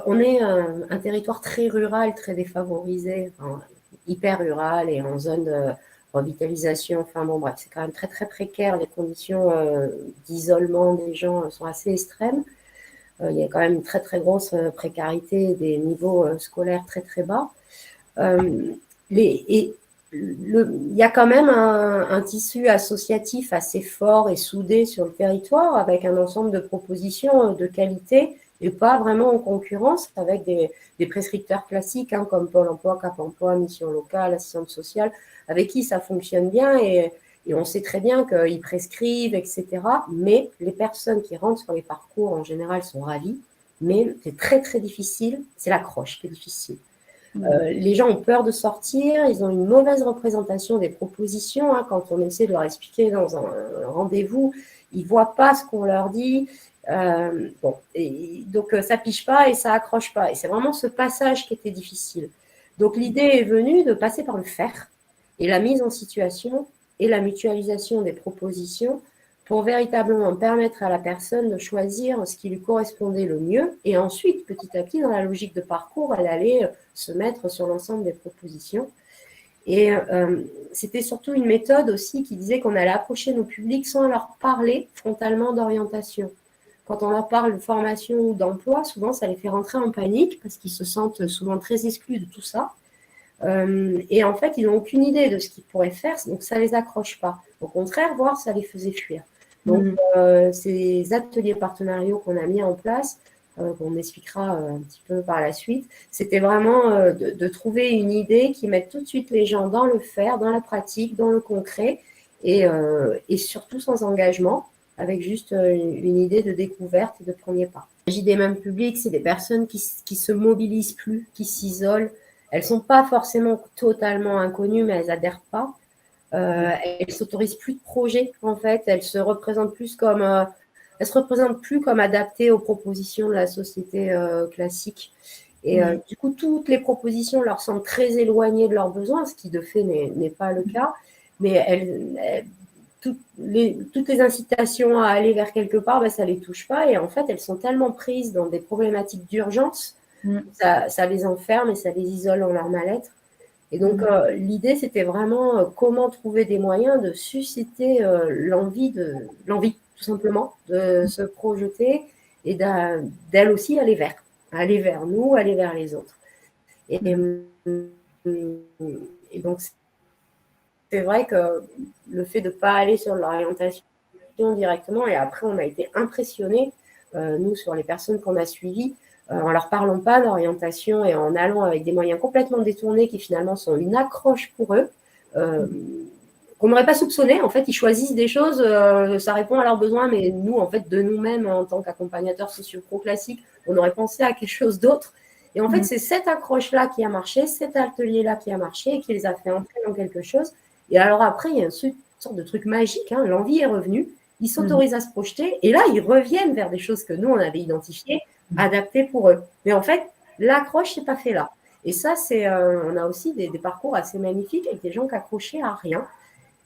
on est un territoire très rural, très défavorisé, enfin, hyper rural et en zone de revitalisation. Enfin bon, bref, c'est quand même très très précaire. Les conditions d'isolement des gens sont assez extrêmes. Il y a quand même une très très grosse précarité et des niveaux scolaires très très bas. Et il y a quand même un tissu associatif assez fort et soudé sur le territoire avec un ensemble de propositions de qualité et pas vraiment en concurrence avec des prescripteurs classiques hein, comme Pôle emploi, Cap emploi, mission locale, assistante sociale, avec qui ça fonctionne bien et on sait très bien qu'ils prescrivent, etc. Mais les personnes qui rentrent sur les parcours en général sont ravies, mais c'est très très difficile, c'est l'accroche qui est difficile. Les gens ont peur de sortir, ils ont une mauvaise représentation des propositions. Hein, quand on essaie de leur expliquer dans un rendez-vous, ils ne voient pas ce qu'on leur dit. Bon, et donc ça piche pas et ça accroche pas. Et c'est vraiment ce passage qui était difficile. Donc l'idée est venue de passer par le faire et la mise en situation et la mutualisation des propositions pour véritablement permettre à la personne de choisir ce qui lui correspondait le mieux. Et ensuite, petit à petit, dans la logique de parcours, elle allait se mettre sur l'ensemble des propositions. Et c'était surtout une méthode aussi qui disait qu'on allait approcher nos publics sans leur parler frontalement d'orientation. Quand on leur parle de formation ou d'emploi, souvent ça les fait rentrer en panique parce qu'ils se sentent souvent très exclus de tout ça. Et en fait, ils n'ont aucune idée de ce qu'ils pourraient faire, donc ça ne les accroche pas. Au contraire, voire ça les faisait fuir. Donc, ces ateliers partenariaux qu'on a mis en place, qu'on expliquera un petit peu par la suite, c'était vraiment de trouver une idée qui mette tout de suite les gens dans le faire, dans la pratique, dans le concret, et surtout sans engagement, avec juste une idée de découverte et de premier pas. Il s'agit des mêmes publics, c'est des personnes qui se mobilisent plus, qui s'isolent. Elles ne sont pas forcément totalement inconnues, mais elles n'adhèrent pas. Elles s'autorisent plus de projets en fait. Elles se représentent plus comme, elles se représentent plus comme adaptées aux propositions de la société classique. Et du coup, toutes les propositions leur semblent très éloignées de leurs besoins, ce qui de fait n'est pas le cas. Mais toutes les incitations à aller vers quelque part, ben, ça ne les touche pas. Et en fait, elles sont tellement prises dans des problématiques d'urgence, ça les enferme et ça les isole dans leur mal-être. Et donc, l'idée, c'était vraiment comment trouver des moyens de susciter l'envie, tout simplement, de se projeter et d'elle aussi aller vers nous, aller vers les autres. Et donc, c'est vrai que le fait de ne pas aller sur l'orientation directement, et après, on a été impressionnés, nous, sur les personnes qu'on a suivies, en leur parlant pas d'orientation et en allant avec des moyens complètement détournés qui finalement sont une accroche pour eux, qu'on n'aurait pas soupçonné. En fait, ils choisissent des choses, ça répond à leurs besoins, mais nous, en fait, de nous-mêmes, en tant qu'accompagnateurs socio-pro classiques, on aurait pensé à quelque chose d'autre. Et en fait, c'est cette accroche-là qui a marché, cet atelier-là qui a marché et qui les a fait entrer dans quelque chose. Et alors après, il y a une sorte de truc magique, hein, l'envie est revenue, ils s'autorisent à se projeter, et là, ils reviennent vers des choses que nous, on avait identifiées, adaptées pour eux. Mais en fait, l'accroche n'est pas fait là. Et ça, on a aussi des parcours assez magnifiques avec des gens qui accrochaient à rien.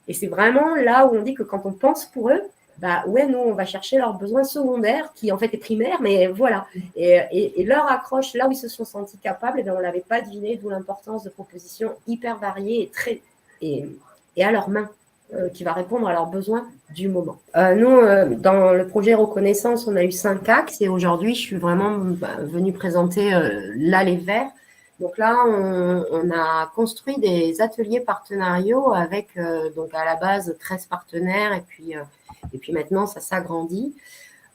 Et c'est vraiment là où on dit que quand on pense pour eux, bah ouais, nous, on va chercher leurs besoins secondaires, qui en fait est primaire, mais voilà. Et leur accroche, là où ils se sont sentis capables, on ne l'avait pas deviné, d'où l'importance de propositions hyper variées et à leurs mains, qui va répondre à leurs besoins du moment. Nous, dans le projet Reconnaissance, on a eu 5 axes et aujourd'hui, je suis vraiment venue présenter l'Aller Vert. Donc là, on a construit des ateliers partenariaux avec donc à la base 13 partenaires et puis maintenant, ça s'agrandit.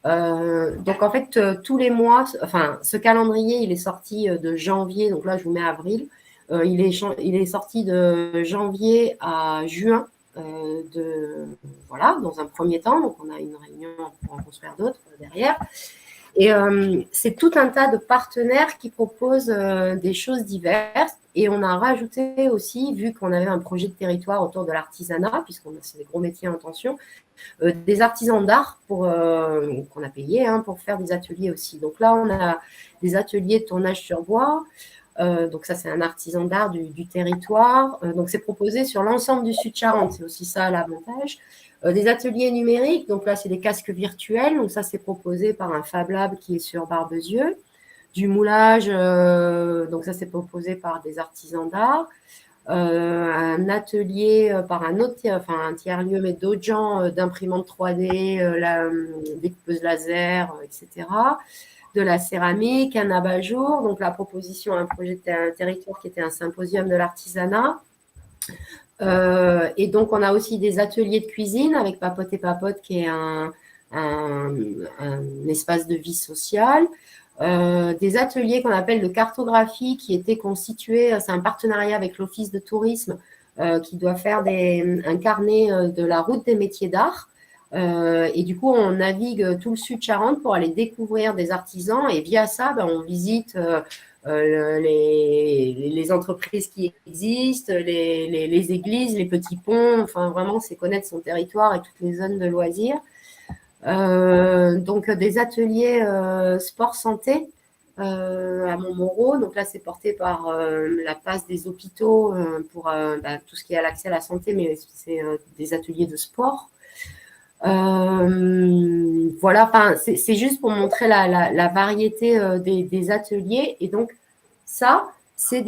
Donc en fait, tous les mois, enfin, ce calendrier, il est sorti de janvier, donc là, je vous mets avril. Il est sorti de janvier à juin, voilà, dans un premier temps. Donc, on a une réunion pour en construire d'autres derrière. Et c'est tout un tas de partenaires qui proposent des choses diverses. Et on a rajouté aussi, vu qu'on avait un projet de territoire autour de l'artisanat, c'est des gros métiers en tension, des artisans d'art qu'on a payé pour faire des ateliers aussi. Donc là, on a des ateliers de tournage sur bois. Donc ça, c'est un artisan d'art du territoire. Donc c'est proposé sur l'ensemble du Sud-Charente. C'est aussi ça l'avantage. Des ateliers numériques. Donc là, c'est des casques virtuels. Donc ça, c'est proposé par un Fab Lab qui est sur Barbezieux. du moulage, donc ça c'est proposé par des artisans d'art, un atelier par un tiers-lieu, mais d'autres gens d'imprimantes 3D, découpeuse laser, etc., de la céramique, un abat-jour, donc la proposition, un projet de territoire qui était un symposium de l'artisanat. Et donc, on a aussi des ateliers de cuisine avec Papote et Papote, qui est un espace de vie sociale. Des ateliers qu'on appelle de cartographie qui étaient constitués, c'est un partenariat avec l'Office de tourisme qui doit faire un carnet de la route des métiers d'art. Et du coup, on navigue tout le sud Charente pour aller découvrir des artisans et via ça, on visite les entreprises qui existent, les églises, les petits ponts. Enfin, vraiment, c'est connaître son territoire et toutes les zones de loisirs. Donc, des ateliers sport-santé à Montmoreau. Donc là, c'est porté par la passe des hôpitaux pour tout ce qui est à l'accès à la santé, mais c'est des ateliers de sport. Voilà, enfin, c'est juste pour montrer la variété des ateliers. Et donc, ça, c'est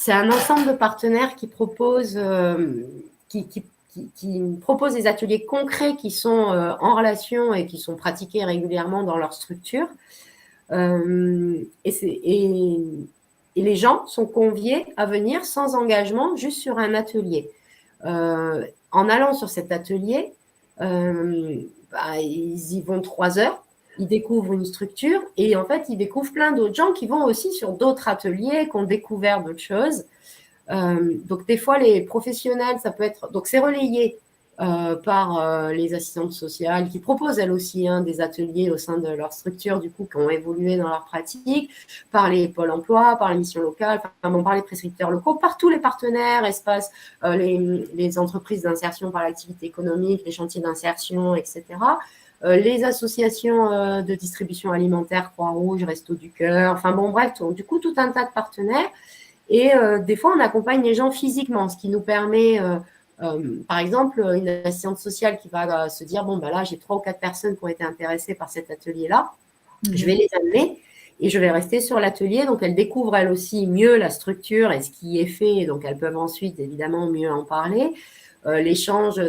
un ensemble de partenaires qui proposent, qui proposent des ateliers concrets qui sont en relation et qui sont pratiqués régulièrement dans leur structure. Et les gens sont conviés à venir sans engagement, juste sur un atelier. En allant sur cet atelier, ils y vont 3 heures, ils découvrent une structure et en fait, ils découvrent plein d'autres gens qui vont aussi sur d'autres ateliers, qui ont découvert d'autres choses. Donc, des fois, les professionnels, ça peut être… Donc, c'est relayé par les assistantes sociales qui proposent elles aussi des ateliers au sein de leur structure, du coup, qui ont évolué dans leur pratique, par les pôles emploi, par les missions locales, par les prescripteurs locaux, par tous les partenaires, espaces, les entreprises d'insertion par l'activité économique, les chantiers d'insertion, etc., les associations de distribution alimentaire, Croix-Rouge, Restos du Cœur, enfin bon, bref, du coup, tout un tas de partenaires. Et des fois, on accompagne les gens physiquement, ce qui nous permet… par exemple, une assistante sociale qui va se dire, bon, là, j'ai 3 ou 4 personnes qui ont été intéressées par cet atelier-là, je vais les amener et je vais rester sur l'atelier. Donc, elles découvrent, elles aussi, mieux la structure et ce qui est fait. Et donc, elles peuvent ensuite, évidemment, mieux en parler. L'échange,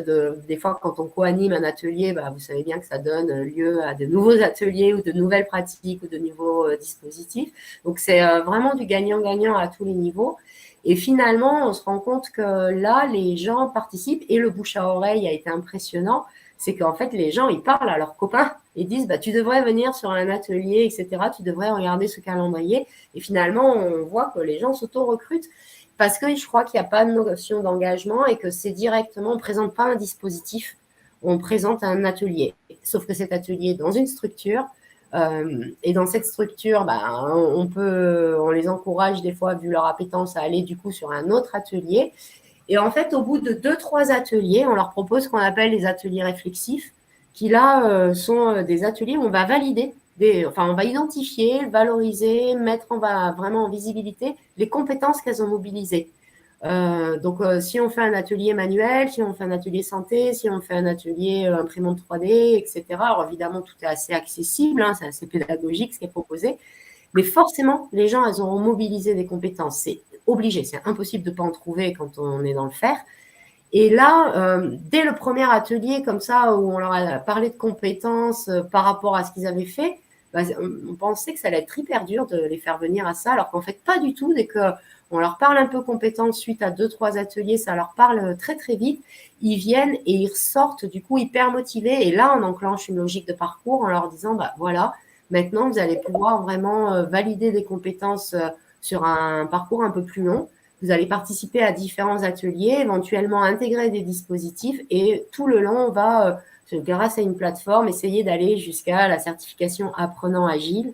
des fois, quand on co-anime un atelier, vous savez bien que ça donne lieu à de nouveaux ateliers ou de nouvelles pratiques ou de nouveaux dispositifs. Donc, c'est vraiment du gagnant-gagnant à tous les niveaux. Et finalement, on se rend compte que là, les gens participent et le bouche à oreille a été impressionnant. C'est qu'en fait, les gens, ils parlent à leurs copains et disent, tu devrais venir sur un atelier, etc. Tu devrais regarder ce calendrier. Et finalement, on voit que les gens s'auto-recrutent parce que je crois qu'il n'y a pas de notion d'engagement et que c'est directement, on ne présente pas un dispositif, on présente un atelier. Sauf que cet atelier est dans une structure. Et dans cette structure, on les encourage des fois, vu leur appétence, à aller du coup sur un autre atelier. Et en fait, au bout de 2-3 ateliers, on leur propose ce qu'on appelle les ateliers réflexifs, qui là sont des ateliers où on va valider, on va identifier, valoriser, mettre vraiment en visibilité les compétences qu'elles ont mobilisées. Donc, si on fait un atelier manuel, si on fait un atelier santé, si on fait un atelier imprimante 3D, etc., alors évidemment, tout est assez accessible, c'est assez pédagogique ce qui est proposé, mais forcément, les gens, elles auront mobilisé des compétences. C'est obligé, c'est impossible de ne pas en trouver quand on est dans le faire. Et là, dès le premier atelier, comme ça, où on leur a parlé de compétences par rapport à ce qu'ils avaient fait, on pensait que ça allait être hyper dur de les faire venir à ça, alors qu'en fait, pas du tout. Dès qu'on leur parle un peu compétences suite à 2-3 ateliers, ça leur parle très, très vite. Ils viennent et ils ressortent, du coup, hyper motivés. Et là, on enclenche une logique de parcours en leur disant, voilà, maintenant, vous allez pouvoir vraiment valider des compétences sur un parcours un peu plus long. Vous allez participer à différents ateliers, éventuellement intégrer des dispositifs et tout le long, on va, grâce à une plateforme, essayer d'aller jusqu'à la certification apprenant agile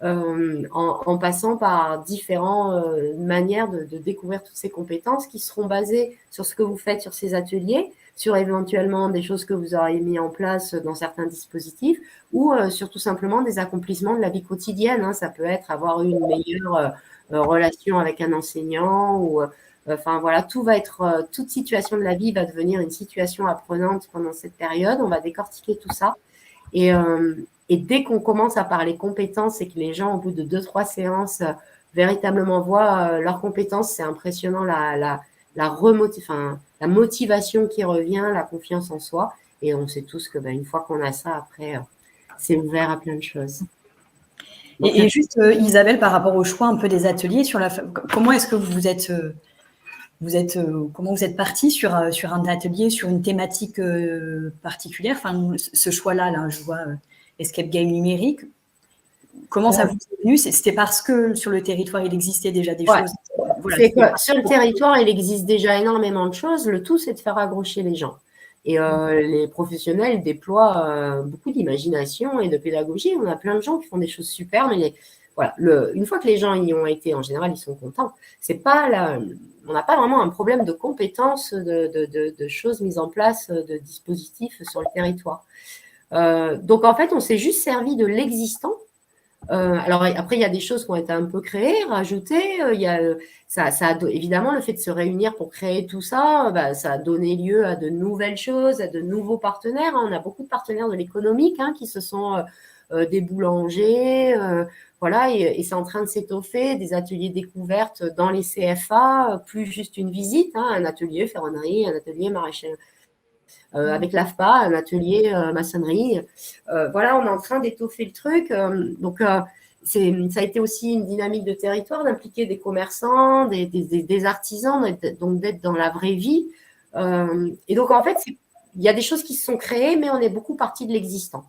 en passant par différentes manières de découvrir toutes ces compétences qui seront basées sur ce que vous faites sur ces ateliers, sur éventuellement des choses que vous auriez mis en place dans certains dispositifs ou sur tout simplement des accomplissements de la vie quotidienne. Ça peut être avoir une meilleure relation avec un enseignant ou voilà, toute situation de la vie va devenir une situation apprenante pendant cette période. On va décortiquer tout ça. Et Et dès qu'on commence à parler compétences et que les gens, au bout de 2-3 séances, véritablement voient leurs compétences, c'est impressionnant la motivation qui revient, la confiance en soi. Et on sait tous que une fois qu'on a ça, après, c'est ouvert à plein de choses. Donc, et juste, Isabelle, par rapport au choix un peu des ateliers, comment est-ce que comment vous êtes partie sur un atelier, sur une thématique particulière? Enfin, ce choix-là, là, je vois Escape Game numérique. Comment ça vous est venu? C'était parce que sur le territoire, il existait déjà des choses. Voilà, sur le territoire, il existe déjà énormément de choses. Le tout, c'est de faire accrocher les gens. Et les professionnels déploient beaucoup d'imagination et de pédagogie. On a plein de gens qui font des choses super, mais voilà, une fois que les gens y ont été, en général, ils sont contents. On n'a pas vraiment un problème de compétences, de choses mises en place, de dispositifs sur le territoire. Donc, en fait, on s'est juste servi de l'existant. Alors après, il y a des choses qui ont été un peu créées, rajoutées. Évidemment, le fait de se réunir pour créer tout ça, ça a donné lieu à de nouvelles choses, à de nouveaux partenaires. On a beaucoup de partenaires de l'économique qui se sont des boulangers, voilà, et c'est en train de s'étoffer, des ateliers découvertes dans les CFA, plus juste une visite, un atelier ferronnerie, un atelier maraîcher. Avec l'AFPA, un atelier maçonnerie. Voilà, on est en train d'étoffer le truc. Donc, ça a été aussi une dynamique de territoire d'impliquer des commerçants, des artisans, donc d'être dans la vraie vie. Et donc, en fait, il y a des choses qui se sont créées, mais on est beaucoup parti de l'existant.